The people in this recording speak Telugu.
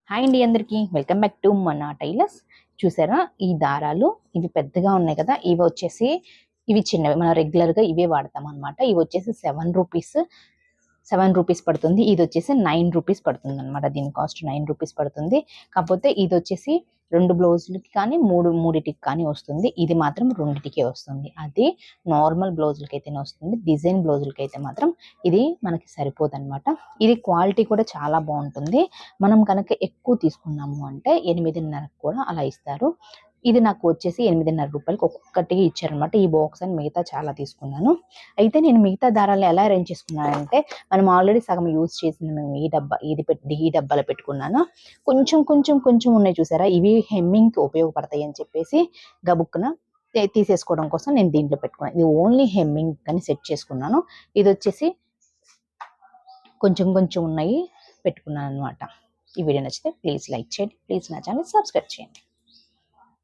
హాయ్ అండి అందరికీ వెల్కమ్ బ్యాక్ టు మన టైలర్స్. చూసారా ఈ దారాలు ఇవి పెద్దగా ఉన్నాయి కదా, ఇవి వచ్చేసి ఇవి చిన్నవి, మనం రెగ్యులర్గా ఇవే వాడతాం అనమాట. ఇవి వచ్చేసి 7 రూపీస్ పడుతుంది. ఇది వచ్చేసి 9 రూపీస్ పడుతుంది అనమాట. దీని కాస్ట్ 9 రూపీస్ పడుతుంది. కాకపోతే ఇది వచ్చేసి 2 బ్లౌజులకి కానీ మూడిటికి కానీ వస్తుంది. ఇది మాత్రం రెండిటికే వస్తుంది. అది నార్మల్ బ్లౌజులకి అయితేనే వస్తుంది. డిజైన్ బ్లౌజులకి అయితే మాత్రం ఇది మనకి సరిపోదు అనమాట. ఇది క్వాలిటీ కూడా చాలా బాగుంటుంది. మనం కనుక ఎక్కువ తీసుకున్నాము అంటే 8.5 కూడా అలా ఇస్తారు. ఇది నాకు వచ్చేసి 8.5 రూపాయలకి ఒక్కొక్కటి ఇచ్చారనమాట. ఈ బాక్స్ అని మిగతా చాలా తీసుకున్నాను. అయితే నేను మిగతా దారాలు ఎలా అరేంజ్ చేసుకున్నానంటే, మనం ఆల్రెడీ సగం యూజ్ చేసింది మేము ఈ డబ్బాలో పెట్టుకున్నాను. కొంచెం కొంచెం కొంచెం ఉన్నాయి చూసారా, ఇవి హెమ్మింగ్కి ఉపయోగపడతాయి అని చెప్పేసి గబుక్కున తీసేసుకోవడం కోసం నేను దీంట్లో పెట్టుకున్నాను. ఇది ఓన్లీ హెమ్మింగ్ అని సెట్ చేసుకున్నాను. ఇది వచ్చేసి కొంచెం కొంచెం ఉన్నాయి పెట్టుకున్నాను అనమాట. ఈ వీడియో నచ్చితే ప్లీజ్ లైక్ చేయండి, ప్లీజ్ నా ఛానల్ సబ్స్క్రైబ్ చేయండి.